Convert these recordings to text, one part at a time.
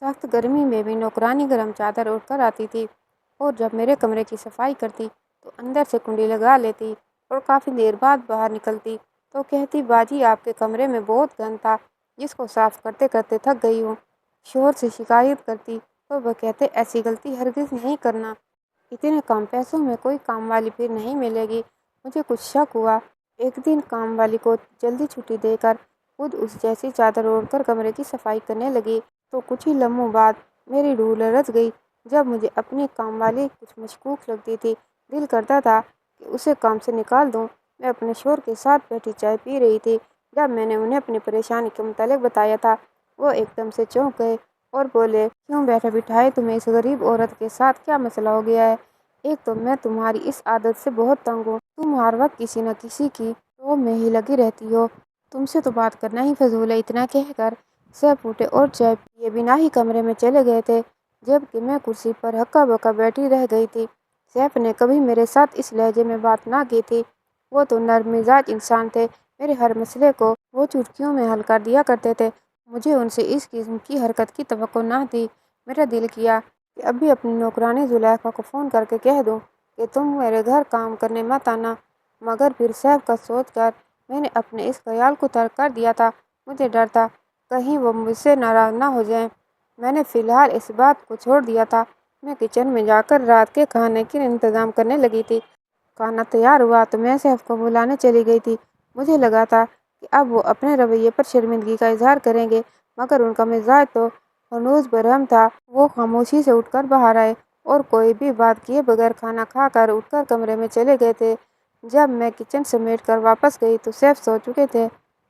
سخت گرمی میں بھی نوکرانی گرم چادر اوڑھ کر آتی تھی اور جب میرے کمرے کی صفائی کرتی تو اندر سے کنڈی لگا لیتی اور کافی دیر بعد باہر نکلتی تو کہتی باجی آپ کے کمرے میں بہت گند تھا جس کو صاف کرتے کرتے تھک گئی ہوں۔ شوہر سے شکایت کرتی تو وہ کہتے ایسی غلطی ہرگز نہیں کرنا، اتنے کم پیسوں میں کوئی کام والی پھر نہیں ملے گی۔ مجھے کچھ شک ہوا۔ ایک دن کام والی کو جلدی چھٹی دے کر خود اس جیسی چادر اوڑھ کر کمرے کی صفائی کرنے لگی تو کچھ ہی لمحوں بعد میری روح لرز گئی۔ جب مجھے اپنی کام والی کچھ مشکوک لگتی تھی دل کرتا تھا کہ اسے کام سے نکال دوں۔ میں اپنے شوہر کے ساتھ بیٹھی چائے پی رہی تھی۔ جب میں نے انہیں اپنی پریشانی کے متعلق بتایا تھا وہ ایک دم سے چونک گئے اور بولے کیوں بیٹھے بٹھائے تمہیں اس غریب عورت کے ساتھ کیا مسئلہ ہو گیا ہے؟ ایک تو میں تمہاری اس عادت سے بہت تنگ ہوں، تم ہر وقت کسی نہ کسی کی ٹو میں ہی لگی رہتی ہو، تم سے تو بات کرنا ہی فضول ہے۔ اتنا کہہ کر سیف اٹھے اور چائے پیے بنا ہی کمرے میں چلے گئے تھے جبکہ میں کرسی پر ہکا بکا بیٹھی رہ گئی تھی۔ سیف نے کبھی میرے ساتھ اس لہجے میں بات نہ کی تھی۔ وہ تو نرم مزاج انسان تھے، میرے ہر مسئلے کو وہ چٹکیوں میں حل کر دیا کرتے تھے۔ مجھے ان سے اس قسم کی حرکت کی توقع نہ تھی۔ میرا دل کیا کہ ابھی اپنی نوکرانی زلیخا کو فون کر کے کہہ دوں کہ تم میرے گھر کام کرنے مت آنا، مگر پھر سیف کا سوچ کر میں نے اپنے اس خیال کو ترک کر دیا تھا۔ مجھے ڈر تھا کہیں وہ مجھ سے ناراض نہ ہو جائیں۔ میں نے فی الحال اس بات کو چھوڑ دیا تھا۔ میں کچن میں جا کر رات کے کھانے کا انتظام کرنے لگی تھی۔ کھانا تیار ہوا تو میں سیف کو بلانے چلی گئی تھی۔ مجھے لگا تھا کہ اب وہ اپنے رویے پر شرمندگی کا اظہار کریں گے مگر ان کا مزاج تو ہنوز برہم تھا۔ وہ خاموشی سے اٹھ کر باہر آئے اور کوئی بھی بات کیے بغیر کھانا کھا کر اٹھ کر کمرے میں چلے گئے تھے۔ جب میں کچن سمیٹ کر واپس گئی تو سیف سو چکے تھے۔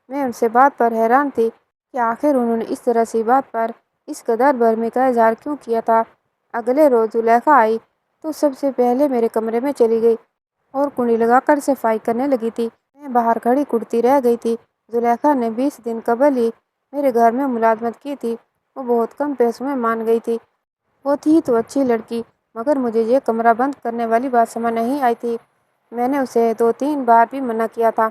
میں ان سے بات پر حیران تھی کہ آخر انہوں نے اس طرح سی بات پر اس قدر برہمی کا اظہار کیوں کیا تھا۔ اگلے روز زلیخا آئی تو سب سے پہلے میرے کمرے میں چلی گئی اور کنڈی لگا کر صفائی کرنے لگی تھی۔ میں باہر کھڑی کڑتی رہ گئی تھی۔ زلیخا نے 20 دن قبل ہی میرے گھر میں ملازمت کی تھی۔ وہ بہت کم پیسوں میں مان گئی تھی۔ وہ تھی تو اچھی لڑکی مگر مجھے یہ کمرہ بند کرنے والی بات سمجھ نہیں آئی تھی۔ میں نے اسے 2-3 بار بھی منع کیا تھا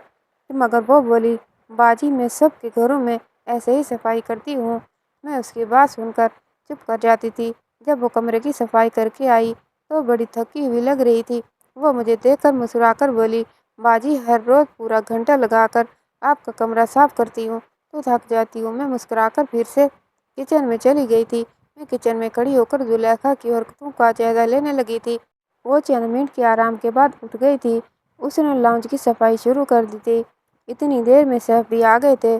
مگر وہ بولی باجی میں سب کے گھروں میں ایسے ہی صفائی کرتی ہوں۔ میں اس کی بات سن کر چپ کر جاتی تھی۔ جب وہ کمرے کی صفائی کر کے آئی تو بڑی تھکی ہوئی لگ رہی تھی۔ وہ مجھے دیکھ کر مسکرا کر بولی باجی ہر روز پورا گھنٹہ لگا کر آپ کا کمرہ صاف کرتی ہوں تو تھک جاتی ہوں۔ میں مسکرا کر پھر سے کچن میں چلی گئی تھی۔ میں کچن میں کھڑی ہو کر زلیخا کی حرکتوں کا جائزہ لینے لگی تھی۔ وہ چند منٹ کے آرام کے بعد اٹھ گئی تھی۔ اس نے لاؤنج کی صفائی شروع کر دی تھی۔ اتنی دیر میں سیف بھی آ گئے تھے۔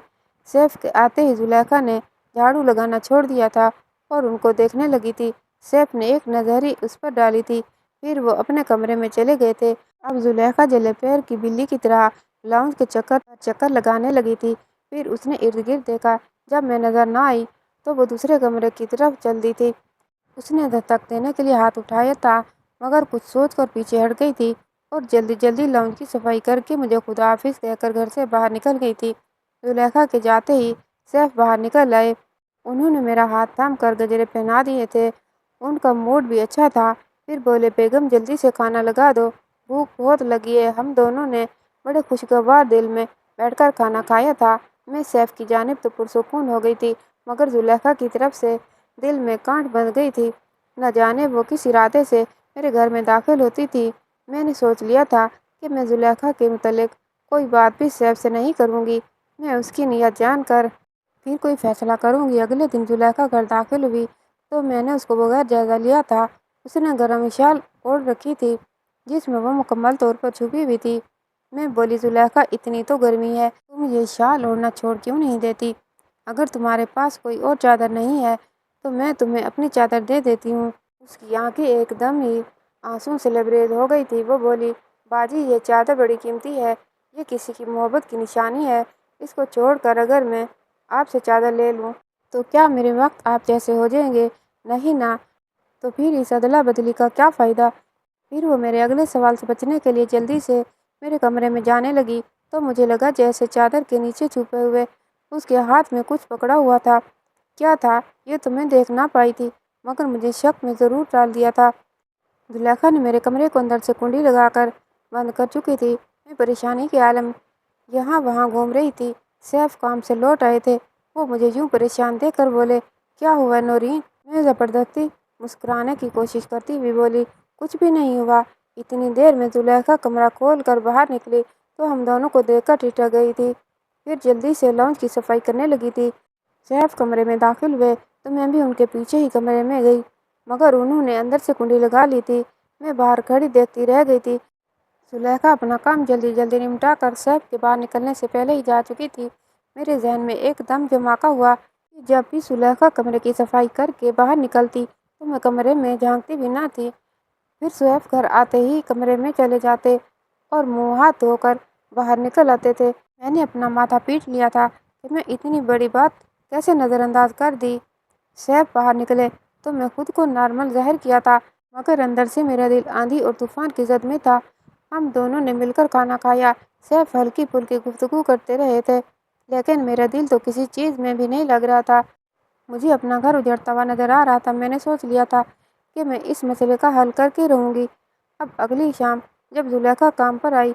سیف کے آتے ہی زلیخا نے جھاڑو لگانا چھوڑ دیا تھا اور ان کو دیکھنے لگی تھی۔ سیف نے ایک نظر ہی اس پر ڈالی تھی پھر وہ اپنے کمرے میں چلے گئے تھے۔ اب زلیخا جلے پیر کی بلی کی طرح لاؤنج کے چکر پر چکر لگانے لگی تھی۔ پھر اس نے ارد گرد دیکھا۔ جب میں نظر نہ آئی تو وہ دوسرے کمرے کی طرف چل دی تھی۔ اس نے دستک دینے کے لیے ہاتھ اٹھایا تھا مگر کچھ سوچ کر پیچھے ہٹ گئی تھی اور جلدی جلدی لاؤنج کی صفائی کر کے مجھے خدا حافظ کہہ کر گھر سے باہر نکل گئی تھی۔ زلیخا کے جاتے ہی سیف باہر نکل آئے۔ انہوں نے میرا ہاتھ تھام کر گجرے پہنا دیے تھے۔ ان کا موڈ بھی اچھا تھا۔ پھر بولے بیگم جلدی سے کھانا لگا دو، بھوک بہت لگی ہے۔ ہم دونوں نے بڑے خوشگوار دل میں بیٹھ کر کھانا کھایا تھا۔ میں سیف کی جانب تو پرسکون ہو گئی تھی مگر زلیخا کی طرف سے دل میں کانٹ بندھ گئی تھی۔ نہ جانے وہ کس ارادے سے میرے گھر میں داخل ہوتی تھی۔ میں نے سوچ لیا تھا کہ میں زلیخا کے متعلق کوئی بات بھی سیف سے نہیں کروں گی۔ میں اس کی نیت جان کر پھر کوئی فیصلہ کروں گی۔ اگلے دن زلیخا گھر داخل ہوئی تو میں نے اس کو بغیر جائزہ لیا تھا۔ اس نے گرم شال اوڑھ رکھی تھی جس میں وہ مکمل طور پر چھپی ہوئی تھی۔ میں بولی زلیخا اتنی تو گرمی ہے تم یہ شال اوڑھنا چھوڑ کیوں نہیں دیتی؟ اگر تمہارے پاس کوئی اور چادر نہیں ہے تو میں تمہیں اپنی چادر دے دیتی ہوں۔ اس کی آنکھیں ایک دم ہی آنسوں سے لبریز ہو گئی تھی۔ وہ بولی باجی یہ چادر بڑی قیمتی ہے، یہ کسی کی محبت کی نشانی ہے۔ اس کو چھوڑ کر اگر میں آپ سے چادر لے لوں تو کیا میرے وقت آپ جیسے ہو جائیں گے؟ نہیں نا، تو پھر اس ادلا بدلی کا کیا فائدہ؟ پھر وہ میرے اگلے سوال سے بچنے کے لیے جلدی سے میرے کمرے میں جانے لگی تو مجھے لگا جیسے چادر کے نیچے چھپے ہوئے اس کے ہاتھ میں کچھ پکڑا ہوا تھا۔ کیا تھا یہ تو میں دیکھ نہ پائی تھی مگر مجھے شک میں ضرور ڈال دیا تھا۔ زلیخا نے میرے کمرے کو اندر سے کنڈی لگا کر بند کر چکی تھی۔ میں پریشانی کے عالم یہاں وہاں گھوم رہی تھی۔ سیف کام سے لوٹ آئے تھے۔ وہ مجھے یوں پریشان دیکھ کر بولے کیا ہوا نورین؟ میں زبردستی مسکرانے کی کوشش کرتی ہوئی بولی۔ کچھ بھی نہیں ہوا۔ اتنی دیر میں زلیخا کمرہ کھول کر باہر نکلی تو ہم دونوں کو دیکھ کر ٹھٹک گئی تھی، پھر جلدی سے لاؤنج کی صفائی کرنے لگی تھی۔ سیف کمرے میں داخل ہوئے تو میں بھی ان کے پیچھے ہی کمرے میں گئی، مگر انہوں نے اندر سے کنڈی لگا لی تھی۔ میں باہر کھڑی دیکھتی رہ گئی تھی۔ زلیخا اپنا کام جلدی جلدی نمٹا کر سیف کے باہر نکلنے سے پہلے ہی جا چکی تھی۔ میرے ذہن میں ایک دم دھماکہ ہوا کہ جب بھی زلیخا کمرے کی صفائی کر کے باہر نکلتی تو میں کمرے میں جھانکتی بھی نہ تھی۔ پھر سیف گھر آتے ہی کمرے میں چلے جاتے اور منہ ہاتھ دھو کر باہر نکل آتے تھے۔ میں نے اپنا ماتھا پیٹ لیا تھا کہ میں اتنی بڑی بات کیسے نظر انداز کر دی۔ سیف باہر نکلے تو میں خود کو نارمل ظاہر کیا تھا، مگر اندر سے میرا دل آندھی اور طوفان کی زد میں تھا۔ ہم دونوں نے مل کر کھانا کھایا۔ سیف ہلکی پھلکی گفتگو کرتے رہے تھے، لیکن میرا دل تو کسی چیز میں بھی نہیں لگ رہا تھا۔ مجھے اپنا گھر اجڑتا ہوا نظر آ رہا تھا۔ میں نے سوچ لیا تھا کہ میں اس مسئلے کا حل کر کے رہوں گی۔ اب اگلی شام جب زلیخا کام پر آئی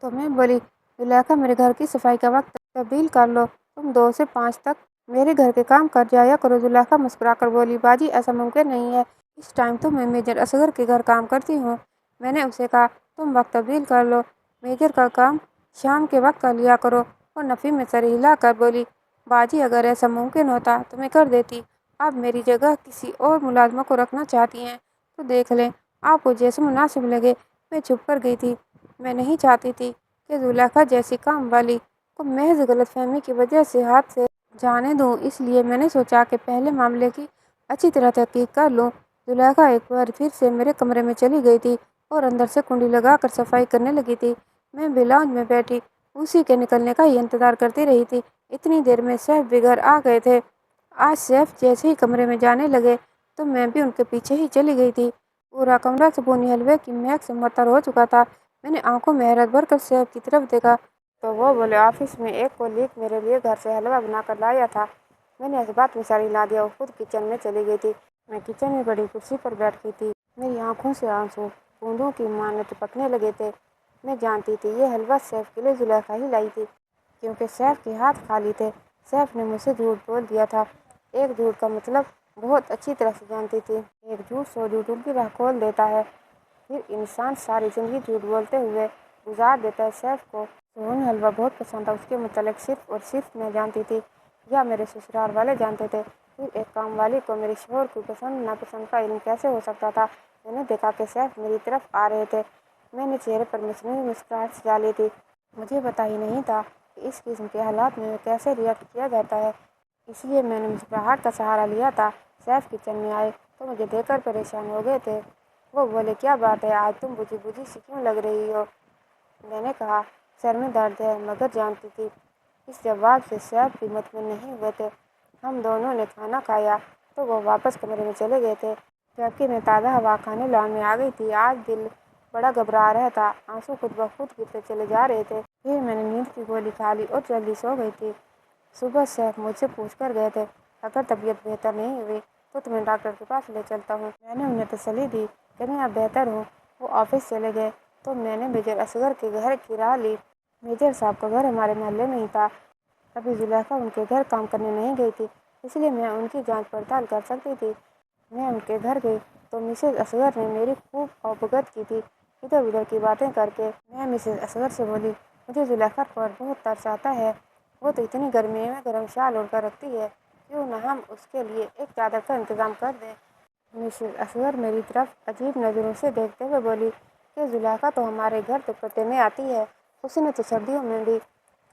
تو میں بولی، زلیخا میرے گھر کی صفائی کا وقت تبدیل کر لو، تم 2 سے 5 تک میرے گھر کے کام کر جایا کرو۔ زلیخا مسکرا کر بولی، باجی ایسا ممکن نہیں ہے، اس ٹائم تو میں میجر اصغر کے گھر کام کرتی ہوں۔ میں نے اسے کہا، تم وقت تبدیل کر لو، میجر کا کام شام کے وقت کر لیا کرو۔ اور نفی میں سر ہلا کر بولی، باجی اگر ایسا ممکن ہوتا تو میں کر دیتی۔ آپ میری جگہ کسی اور ملازمہ کو رکھنا چاہتی ہیں تو دیکھ لیں، آپ کو جیسے مناسب لگے۔ میں چھپ کر گئی تھی۔ میں نہیں چاہتی تھی کہ زلیخا جیسی کام والی کو محض غلط فہمی کی وجہ سے ہاتھ سے جانے دوں، اس لیے میں نے سوچا کہ پہلے معاملے کی اچھی طرح تحقیق کر لوں۔ زلیخا ایک بار پھر سے میرے کمرے میں چلی گئی تھی اور اندر سے کنڈی لگا کر صفائی کرنے لگی تھی۔ میں بھی لاؤنج میں بیٹھی اسی کے نکلنے کا ہی انتظار کرتی رہی تھی۔ اتنی دیر میں سیف بھی گھر آ گئے تھے۔ آج سیف جیسے ہی کمرے میں جانے لگے تو میں بھی ان کے پیچھے ہی چلی گئی تھی۔ پورا کمرہ صبحونی حلوے کی مہک سے معطر ہو چکا تھا۔ میں نے آنکھوں میں حیرت بھر کر سیف کی طرف دیکھا تو وہ بولے، آفس میں ایک کولیگ میرے لیے گھر سے حلوہ بنا کر لایا تھا۔ میں نے اس بات میں سر ہلا دیا اور خود کچن میں چلی گئی تھی۔ میں کچن میں بڑی کرسی پر بیٹھ گئی تھی۔ میری آنکھوں سے آنسو بوندوں کی مانند ٹپکنے لگے تھے۔ میں جانتی تھی یہ حلوہ سیف کے لیے زلیخا ہی لائی تھی، کیونکہ سیف کے ہاتھ خالی تھے۔ سیف نے مجھ سے جھوٹ بول دیا تھا۔ ایک جھوٹ کا مطلب بہت اچھی طرح سے جانتی تھی۔ ایک جھوٹ 100 جھوٹوں کی راہ کھول دیتا ہے، پھر انسان ساری زندگی جھوٹ بولتے ہوئے گزار دیتا ہے۔ سیف کو صبحونی حلوہ بہت پسند تھا۔ اس کے متعلق صرف اور صرف میں جانتی تھی، یا میرے سسرال والے جانتے تھے۔ پھر ایک کام والی کو میرے شوہر کی پسند ناپسند کا علم کیسے ہو سکتا تھا؟ میں نے دیکھا کہ سیف میری طرف آ رہے تھے۔ میں نے چہرے پر مصنوعی مسکراہٹ سجا لی تھی۔ مجھے پتہ ہی نہیں تھا کہ اس قسم کے حالات میں کیسے ریئیکٹ کیا جاتا ہے، اس لیے میں نے مسکراہٹ کا سہارا لیا تھا۔ سیف کچن میں آئے تو مجھے دیکھ کر پریشان ہو گئے تھے۔ وہ بولے، کیا بات ہے، آج تم بجھی بجھی سی کیوں لگ رہی ہو؟ میں نے کہا، سر میں درد ہے، مگر جانتی تھی۔ اس جواب سے سیف بھی مطمئن نہیں ہوئے تھے۔ ہم دونوں نے کھانا کھایا تو وہ واپس کمرے میں چلے گئے تھے، جبکہ میں تازہ ہوا کھانے لاؤنج میں آ گئی تھی۔ آج دل بڑا گھبرا رہا تھا، آنسو خود بخود گرتے چلے جا رہے تھے۔ پھر میں نے نیند کی گولی کھا لی اور جلدی سو گئی تھی۔ صبح سیف مجھ سے پوچھ کر گئے تھے، اگر طبیعت بہتر نہیں ہوئی تو تمہیں ڈاکٹر کے پاس لے چلتا ہوں۔ میں نے انہیں تسلی دی کہ میں اب بہتر ہوں۔ وہ آفس چلے گئے تو میں نے میجر اصغر کے گھر کی راہ لی۔ میجر صاحب کا گھر ہمارے محلے میں ہی تھا۔ ابھی زلیخا ان کے گھر کام کرنے نہیں گئی تھی، اس لیے میں ان کی جانچ پڑتال کر سکتی تھی۔ میں ان کے گھر گئی تو مسز اصغر نے میری خوب خوابگت کی تھی۔ ادھر ادھر کی باتیں کر کے میں مسز اصغر سے بولی، مجھے زلیخا پر بہت ترس آتا ہے، وہ تو اتنی گرمی میں گرم شال اوڑھ کر رکھتی ہے، کیوں نہ ہم اس کے لیے ایک چادر کا انتظام کر دیں؟ مسز اصغر میری طرف عجیب نظروں سے دیکھتے ہوئے بولی کہ زلیخا تو ہمارے گھر دوپٹے میں آتی ہے، اس نے تو سردیوں میں بھی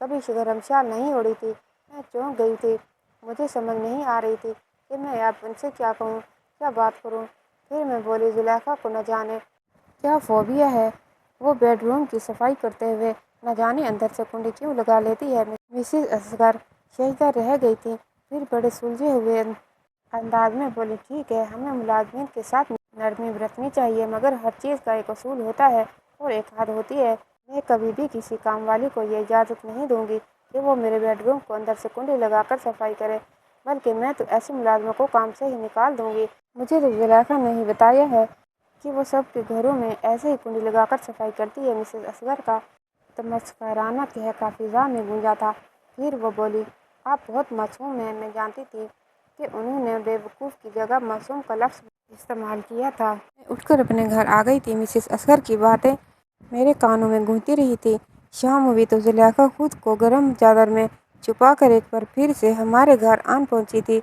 کبھی گرم شال نہیں اوڑھی تھی۔ میں چونک گئی تھی۔ مجھے سمجھ نہیں آ رہی تھی کہ میں اب ان سے کیا کہوں، کیا بات کروں۔ پھر میں بولی، زلیخا کو نہ جانے کیا فوبیا ہے، وہ بیڈ روم کی صفائی کرتے ہوئے نہ جانے اندر سے کنڈی کیوں لگا لیتی ہے۔ مسز اصغر شیشدار رہ گئی تھی، پھر بڑے سلجھے ہوئے انداز میں بولی، ٹھیک ہے، ہمیں ملازمین کے ساتھ نرمی برتنی چاہیے، مگر ہر چیز کا ایک اصول ہوتا ہے اور ایک حد ہوتی ہے۔ میں کبھی بھی کسی کام والی کو یہ اجازت نہیں دوں گی کہ وہ میرے بیڈ روم کو اندر سے کنڈی لگا کر صفائی کرے، بلکہ میں تو ایسے ملازموں کو کام سے ہی نکال دوں گی۔ مجھے تو زلیخا نے ہی بتایا ہے کہ وہ سب کے گھروں میں ایسے ہی کنڈی لگا کر صفائی کرتی ہے۔ مسز اصغر کا تمسخرانہ کہقہ فضا میں گونجا تھا۔ پھر وہ بولی، آپ بہت معصوم ہیں، میں جانتی تھی کہ انہوں نے بیوقوف کی جگہ معصوم کا لفظ استعمال کیا تھا۔ میں اٹھ کر اپنے گھر آ گئی تھی۔ مسز اصغر کی باتیں میرے کانوں میں گونجتی رہی تھی۔ شام ہوئی تو زلیخا خود کو گرم چادر میں چھپا کر ایک بار پھر سے ہمارے گھر آن پہنچی تھی۔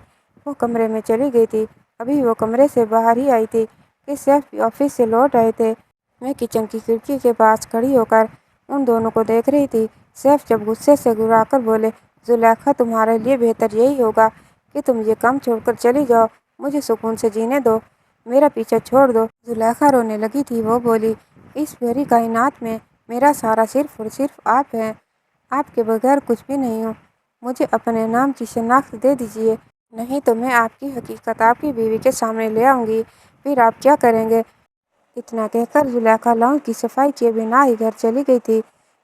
وہ کمرے میں چلی گئی تھی۔ ابھی وہ کمرے سے باہر ہی آئی تھی کہ سیف بھی آفس سے لوٹ آئے تھے۔ میں کچن کی کھڑکی کے پاس کھڑی ہو کر ان دونوں کو دیکھ رہی تھی۔ سیف جب غصے سے گھبرا کر بولے، زلیخا تمہارے لیے بہتر یہی ہوگا کہ تم یہ کام چھوڑ کر چلی جاؤ، مجھے سکون سے جینے دو، میرا پیچھا چھوڑ دو۔ زلیخا رونے لگی تھی۔ وہ بولی، اس بھری کائنات میں میرا سہارا صرف اور صرف آپ ہیں، آپ کے بغیر کچھ بھی نہیں ہوں، مجھے اپنے نام کی شناخت دے دیجیے، نہیں تو میں آپ کی حقیقت آپ کی بیوی کے سامنے لے آؤں گی، پھر آپ کیا کریں گے؟ اتنا کہہ کر زلیخا لاؤنج کی صفائی کیے بنا ہی گھر چلی گئی تھی۔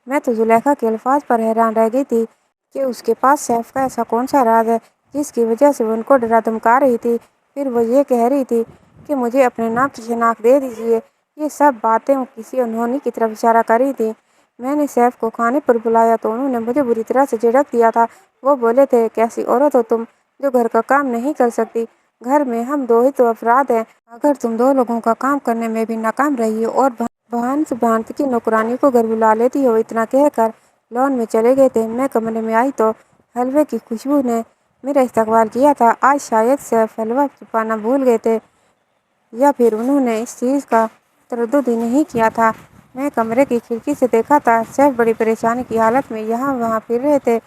میں تو زلیخا کے الفاظ پر حیران رہ گئی تھی کہ اس کے پاس سیف کا ایسا کون سا راز ہے جس کی وجہ سے وہ ان کو ڈرا دھمکا رہی تھی۔ پھر وہ یہ کہہ رہی تھی کہ مجھے اپنے نام کی شناخت دے دیجیے۔ یہ سب باتیں کسی انہونی کی طرف اشارہ کر رہی تھیں۔ میں نے سیف کو کھانے پر بلایا تو انہوں نے مجھے بری طرح سے جھڑک دیا تھا۔ وہ بولے تھے، کیسی عورت ہو تم جو گھر کا کام نہیں کر سکتی؟ گھر میں ہم دو ہی تو افراد ہیں، اگر تم دو لوگوں کا کام کرنے میں بھی ناکام رہی ہو اور بھانت بھانت کی نوکرانی کو گھر بلا لیتی ہو۔ اتنا کہہ کر لان میں چلے گئے تھے۔ میں کمرے میں آئی تو حلوے کی خوشبو نے میرا استقبال کیا تھا۔ آج شاید سیف حلوہ چھپانا بھول گئے تھے یا پھر انہوں نے اس چیز کا تردد ہی نہیں کیا تھا۔ میں کمرے کی کھڑکی سے دیکھا تھا، سیف بڑی پریشانی کی حالت میں یہاں وہاں پھر رہے تھے۔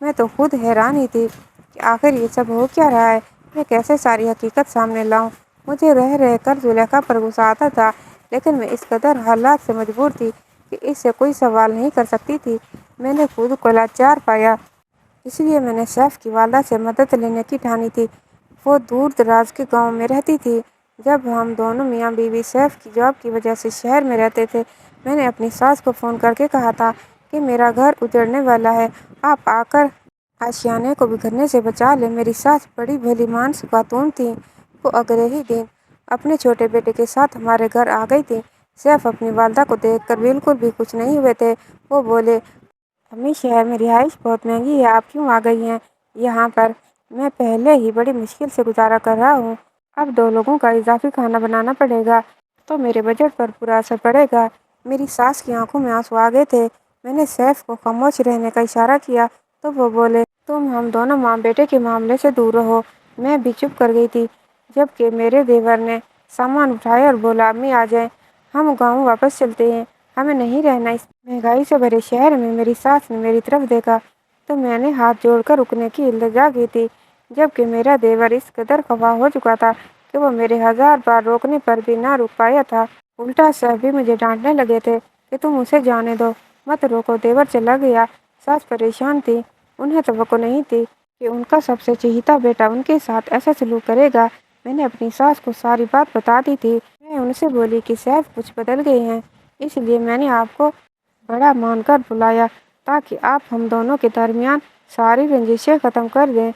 میں تو خود حیران ہی تھی کہ آخر یہ سب ہو کیا رہا ہے، میں کیسے ساری حقیقت سامنے لاؤں؟ مجھے رہ کر زلیخا پر غصہ آتا تھا، لیکن میں اس قدر حالات سے مجبور تھی کہ اس سے کوئی سوال نہیں کر سکتی تھی۔ میں نے خود کو لاچار پایا، اس لیے میں نے سیف کی والدہ سے مدد لینے کی ٹھانی تھی۔ وہ دور دراز کے گاؤں میں رہتی تھی۔ جب ہم دونوں میاں بیوی سیف کی جاب کی وجہ سے شہر میں رہتے تھے، میں نے اپنی ساس کو فون کر کے کہا تھا کہ میرا گھر اجڑنے والا ہے، آپ آ کر آشیانے کو بکھرنے سے بچا لیں۔ میری ساس بڑی بھلی مانس خاتون تھیں۔ وہ اگلے ہی دن اپنے چھوٹے بیٹے کے ساتھ ہمارے گھر آ گئی تھی۔ سیف اپنی والدہ کو دیکھ کر بالکل بھی خوش نہیں ہوئے تھے۔ وہ بولے، امی شہر میں رہائش بہت مہنگی ہے، آپ کیوں آ گئی ہیں یہاں پر؟ میں پہلے ہی بڑی مشکل سے گزارا کر رہا ہوں، اب دو لوگوں کا اضافی کھانا بنانا پڑے گا تو میرے بجٹ پر برا اثر پڑے گا۔ میری ساس کی آنکھوں میں آنسو آ گئے تھے۔ میں نے سیف کو خاموش رہنے کا اشارہ کیا تو وہ بولے، تم ہم دونوں ماں بیٹے کے معاملے سے دور رہو۔ میں بھی چپ کر گئی تھی، جبکہ میرے دیور نے سامان اٹھایا اور بولا، امی آ جائیں، ہم گاؤں واپس چلتے ہیں، ہمیں نہیں رہنا اس مہنگائی سے بھرے شہر میں۔ میری ساس نے میری طرف دیکھا تو میں نے ہاتھ جوڑ کر رکنے کی التجا کی تھی، جبکہ میرا دیور اس قدر خفا ہو چکا تھا کہ وہ میرے ہزار بار روکنے پر بھی نہ رک پایا تھا۔ الٹا سیف بھی مجھے ڈانٹنے لگے تھے کہ تم اسے جانے دو، مت روکو۔ دیور چلا گیا۔ ساس پریشان تھی، انہیں توقع نہیں تھی کہ ان کا سب سے چہیتا بیٹا ان کے ساتھ ایسا سلوک کرے گا۔ میں نے اپنی ساس کو ساری بات بتا دی تھی۔ میں ان سے بولی کہ سیف کچھ بدل گئے ہیں، اس لیے میں نے آپ کو بڑا مان کر بلایا تاکہ آپ ہم دونوں کے درمیان ساری رنجشیں ختم کر دیں۔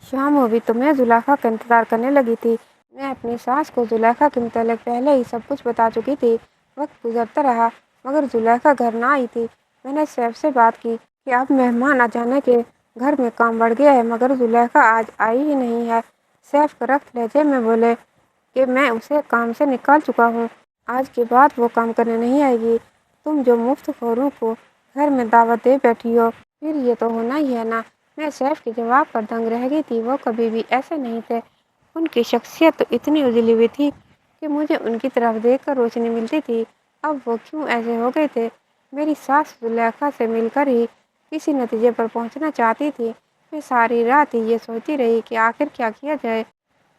شام ہوئی تو میں زلیخا کا انتظار کرنے لگی تھی۔ میں اپنی ساس کو زلیخا کے متعلق پہلے ہی سب کچھ بتا چکی تھی۔ وقت گزرتا رہا مگر زلیخا گھر نہ آئی تھی۔ میں نے سیف سے بات کی کہ اب مہمان آ جانے کے گھر میں کام بڑھ گیا ہے، مگر زلیخا آج آئی ہی نہیں ہے۔ سیف کرخت لہجے میں بولے کہ میں اسے کام سے نکال چکا ہوں، آج کے بعد وہ کام کرنے نہیں آئے گی۔ تم جو مفت خوروں کو گھر میں دعوت دے بیٹھی ہو، پھر یہ تو ہونا ہی ہے نا۔ میں سیف کے جواب پر دنگ رہ گئی تھی۔ وہ کبھی بھی ایسے نہیں تھے، ان کی شخصیت تو اتنی اجلی ہوئی تھی کہ مجھے ان کی طرف دیکھ کر روشنی ملتی تھی۔ اب وہ کیوں ایسے ہو گئے تھے؟ میری ساس زلیخا سے مل کر ہی کسی نتیجے پر پہنچنا چاہتی تھی۔ میں ساری رات ہی یہ سوچتی رہی کہ آخر کیا کیا جائے۔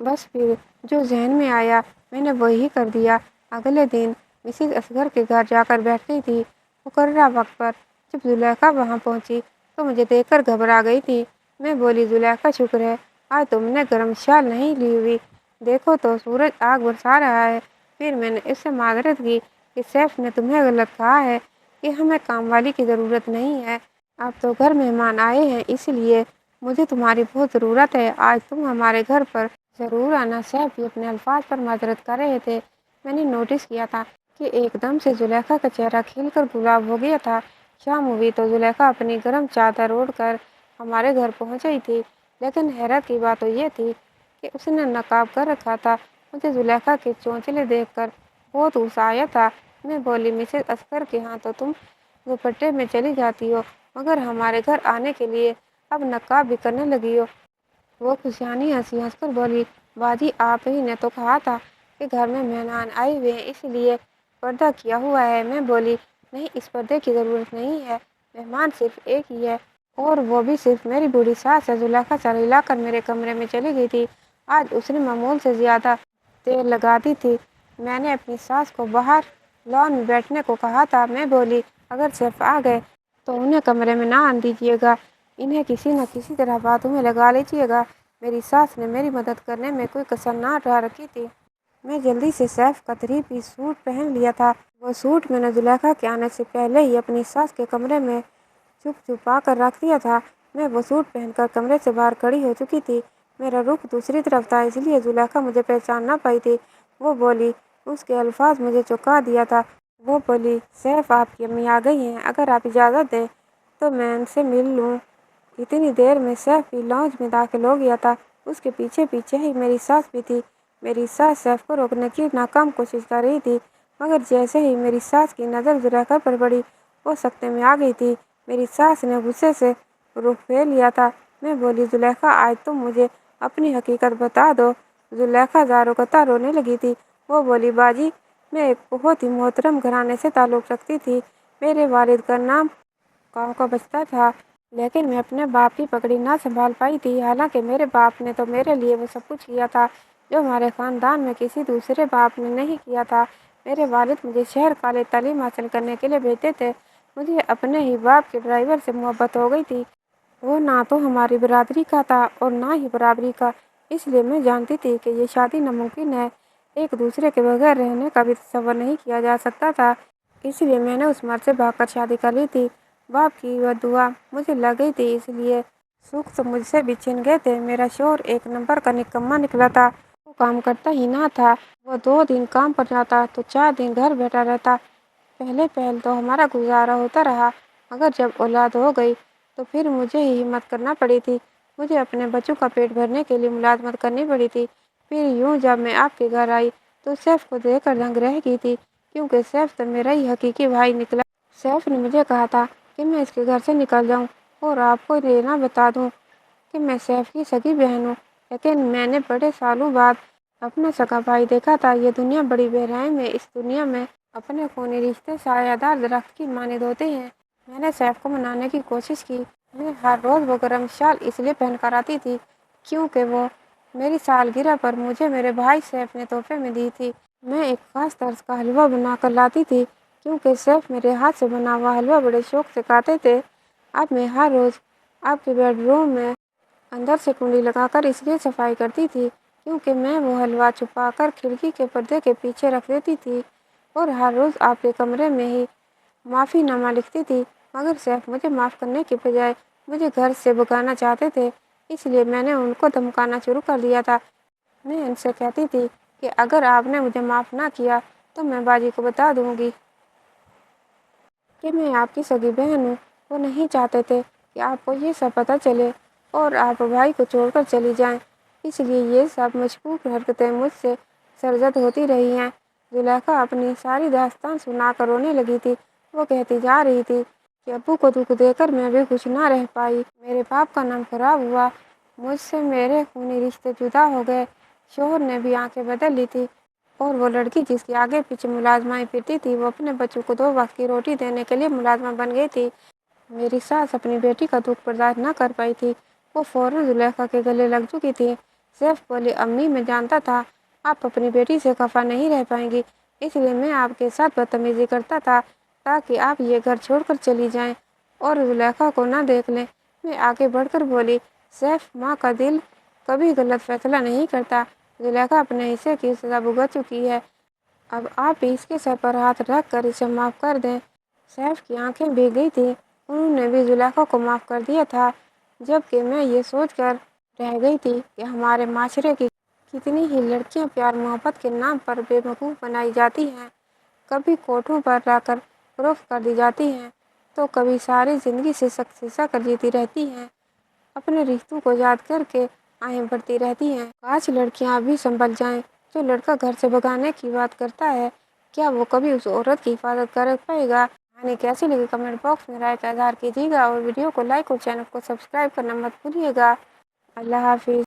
بس پھر جو ذہن میں آیا میں نے وہی کر دیا۔ اگلے دن مسز اصغر کے گھر جا کر بیٹھ گئی تھی۔ مقررہ وقت پر جب زلیخا وہاں پہنچی تو مجھے دیکھ کر گھبرا گئی تھی۔ میں بولی، زلیخا شکر ہے آج تم نے گرم شال نہیں لی ہوئی، دیکھو تو سورج آگ برسا رہا ہے۔ پھر میں نے اس سے معذرت کی کہ سیف نے تمہیں غلط کہا ہے کہ ہمیں کام والی کی ضرورت نہیں ہے، اب تو گھر مہمان آئے ہیں اس لیے مجھے تمہاری بہت ضرورت ہے، آج تم ہمارے گھر پر ضرور آنا۔ سیف بھی اپنے الفاظ پر معذرت کر رہے تھے۔ میں نے نوٹس کیا تھا کہ ایک دم سے زلیخا کا چہرہ کھل کر گلاب ہو گیا تھا۔ شام ہوئی تو زلیخا اپنی گرم چادر اوڑھ کر ہمارے گھر پہنچ گئی تھی، لیکن حیرت کی بات تو یہ تھی کہ اس نے نقاب کر رکھا تھا۔ مجھے زلیخا کے چونچلے دیکھ کر بہت غصہ آیا تھا۔ میں بولی، مسز اصغر کے ہاں تو تم دوپٹے میں چلی جاتی ہو، مگر ہمارے گھر آنے کے لیے اب نقاب بھی کرنے لگی ہو۔ وہ خوشیانی ہنسی، ہنس کر بولی، باجی آپ ہی نے تو کہا تھا کہ گھر میں مہمان آئے ہوئے ہیں اس لیے پردہ کیا ہوا ہے۔ میں بولی، نہیں، اس پردے کی ضرورت نہیں ہے، مہمان صرف ایک ہی ہے اور وہ بھی صرف میری بوڑھی ساس ہے۔ زلیخا سر ہلا کر میرے کمرے میں چلی گئی تھی۔ آج اس نے معمول سے زیادہ دیر لگا دی تھی۔ میں نے اپنی ساس کو باہر لان میں بیٹھنے کو کہا تھا۔ میں بولی، اگر سیف آ گئے تو انہیں کمرے میں نہ آنے دیجیے گا، انہیں کسی نہ کسی طرح باتوں میں لگا لیجیے گا۔ میری ساس نے میری مدد کرنے میں کوئی کسر نہ اٹھا رکھی تھی۔ میں جلدی سے سیف کا 3 پیس سوٹ پہن لیا تھا۔ وہ سوٹ میں نے زلیخا کے آنے سے پہلے ہی اپنی ساس کے کمرے میں چھپا کر رکھ دیا تھا۔ میں وہ سوٹ پہن کر کمرے سے باہر کھڑی ہو چکی تھی۔ میرا رخ دوسری طرف تھا، اس لیے زلیخا مجھے پہچان نہ پائی تھی۔ وہ بولی، اس کے الفاظ مجھے چونکا دیا تھا۔ وہ بولی، سیف آپ کی امی آ گئی ہیں، اگر آپ اجازت دیں تو میں ان سے مل لوں۔ اتنی دیر میں سیف بھی لاؤنج میں داخل ہو گیا تھا، اس کے پیچھے پیچھے ہی میری ساس بھی تھی۔ میری ساس سیف کو روکنے کی ناکام کوشش کر رہی تھی، مگر جیسے ہی میری ساس کی نظر زلیخا پر پڑی وہ سکتے میں آ گئی تھی۔ میری ساس نے غصے سے رخ پھیر لیا تھا۔ میں بولی، زلیخا آج تم مجھے اپنی حقیقت بتا دو۔ زلیخا زاروں قطع رونے لگی تھی۔ وہ بولی، باجی میں ایک بہت ہی محترم گھرانے سے تعلق رکھتی تھی، میرے والد کا نام کاؤ کا بچتا تھا، لیکن میں اپنے باپ کی پگڑی نہ سنبھال پائی تھی۔ حالانکہ میرے باپ نے تو میرے لیے وہ سب کچھ کیا تھا جو ہمارے خاندان میں کسی دوسرے باپ نے نہیں کیا تھا۔ میرے والد مجھے شہر کالج تعلیم حاصل کرنے کے لیے بھیجتے تھے۔ مجھے اپنے ہی باپ کے ڈرائیور سے محبت ہو گئی تھی۔ وہ نہ تو ہماری برادری کا تھا اور نہ ہی برابری کا، اس لیے میں جانتی تھی کہ یہ شادی ناممکن ہے، ایک دوسرے کے بغیر رہنے کا بھی تصور نہیں کیا جا سکتا تھا۔ اس لیے میں نے اس مرد سے بھاگ کر شادی کر لی تھی۔ باپ کی بددعا مجھے لگ گئی تھی، اس لیے سکھ تو مجھ سے بھی چھن گئے تھے۔ میرا شوہر ایک نمبر کا نکما نکلا تھا، وہ کام کرتا ہی نہ تھا۔ وہ 2 دن کام پر جاتا تو 4 دن گھر بیٹھا رہتا۔ پہلے تو ہمارا گزارا ہوتا رہا، مگر جب اولاد ہو گئی تو پھر مجھے ہی ہمت کرنا پڑی تھی۔ مجھے اپنے بچوں کا پیٹ بھرنے کے لیے ملازمت کرنی پڑی تھی۔ پھر یوں جب میں آپ کے گھر آئی تو سیف کو دیکھ کر دنگ رہ گئی تھی، کیونکہ سیف تو میرا ہی حقیقی بھائی نکلا۔ سیف نے مجھے کہا تھا کہ میں اس کے گھر سے نکل جاؤں اور آپ کو یہ نہ بتا دوں کہ میں سیف کی سگی بہن ہوں، لیکن میں نے بڑے سالوں بعد اپنا سگا بھائی دیکھا تھا۔ یہ دنیا بڑی بے رحم ہے، اس دنیا میں اپنے خونی رشتے سایہ دار درخت کی مانند ہوتے ہیں۔ میں نے سیف کو منانے کی کوشش کی۔ میں ہر روز وہ گرم شال اس لیے پہن کر آتی تھی کیونکہ وہ میری سالگرہ پر مجھے میرے بھائی سیف نے تحفے میں دی تھی۔ میں ایک خاص طرز کا حلوہ بنا کر لاتی تھی کیونکہ سیف میرے ہاتھ سے بنا ہوا حلوہ بڑے شوق سے کھاتے تھے۔ اب میں ہر روز آپ کے بیڈ روم میں اندر سے کنڈی لگا کر اس لیے صفائی کرتی تھی کیونکہ میں وہ حلوہ چھپا کر کھڑکی کے پردے کے پیچھے رکھ دیتی تھی اور ہر روز آپ کے کمرے میں ہی معافی نامہ لکھتی تھی، مگر سیف مجھے معاف کرنے کے بجائے مجھے گھر سے بھگانا چاہتے تھے۔ اس لیے میں نے ان کو دھمکانا شروع کر دیا تھا۔ میں ان سے کہتی تھی کہ اگر آپ نے مجھے معاف نہ کیا تو میں باجی کو بتا دوں گی کہ میں آپ کی سگی بہن ہوں۔ وہ نہیں چاہتے تھے کہ آپ کو یہ سب پتہ چلے اور آپ بھائی کو چھوڑ کر چلی جائیں، اس لیے یہ سب مشکوک حرکتیں مجھ سے سرزد ہوتی رہی ہیں۔ زلیخا اپنی ساری داستان سنا کر رونے لگی تھی۔ وہ کہتی جا رہی تھی کہ ابو کو دکھ دے کر میں بھی خوش نہ رہ پائی، میرے باپ کا نام خراب ہوا، مجھ سے میرے خونی رشتے جدا ہو گئے، شوہر نے بھی آنکھیں بدل لی تھی اور وہ لڑکی جس کے آگے پیچھے ملازمائیں پھرتی تھی وہ اپنے بچوں کو 2 وقت کی روٹی دینے کے لیے ملازمہ بن گئی تھی۔ میری ساس اپنی بیٹی کا دکھ برداشت نہ کر پائی تھی، وہ فوراً زلیخا کے گلے لگ چکی تھی۔ سیف بولی، امی میں جانتا تھا آپ اپنی بیٹی سے خفا نہیں رہ پائیں گی، اس لیے میں آپ کے ساتھ بدتمیزی کرتا تھا تاکہ آپ یہ گھر چھوڑ کر چلی جائیں اور زلیخا کو نہ دیکھ لیں۔ میں آگے بڑھ کر بولی، سیف ماں کا دل کبھی غلط فیصلہ نہیں کرتا، زلیخا اپنے حصے کی سزا بھگت چکی ہے، اب آپ بھی اس کے سر پر ہاتھ رکھ کر اسے معاف کر دیں۔ سیف کی آنکھیں بھیگ گئی تھیں، انہوں نے بھی زلیخا کو معاف کر دیا تھا، جبکہ میں یہ سوچ کر رہ گئی تھی کہ ہمارے معاشرے کی کتنی ہی لڑکیاں پیار محبت کے نام پر بے وقوف بنائی جاتی ہیں، کبھی کوٹھوں پر لا کر فروخت کر دی جاتی ہیں تو کبھی ساری زندگی سے سخت سزا کر جیتی رہتی ہیں۔ اپنے رشتوں کو یاد کر کے آہیں بڑھتی رہتی ہیں۔ کاش لڑکیاں بھی سنبھل جائیں۔ جو لڑکا گھر سے بھگانے کی بات کرتا ہے، کیا وہ کبھی اس عورت کی حفاظت کر پائے گا؟ کہانی کیسی لگی کمنٹ باکس میں رائے کا اظہار کیجیے گا اور ویڈیو کو لائک اور چینل کو سبسکرائب کرنا مت بھولیے گا۔ اللہ حافظ۔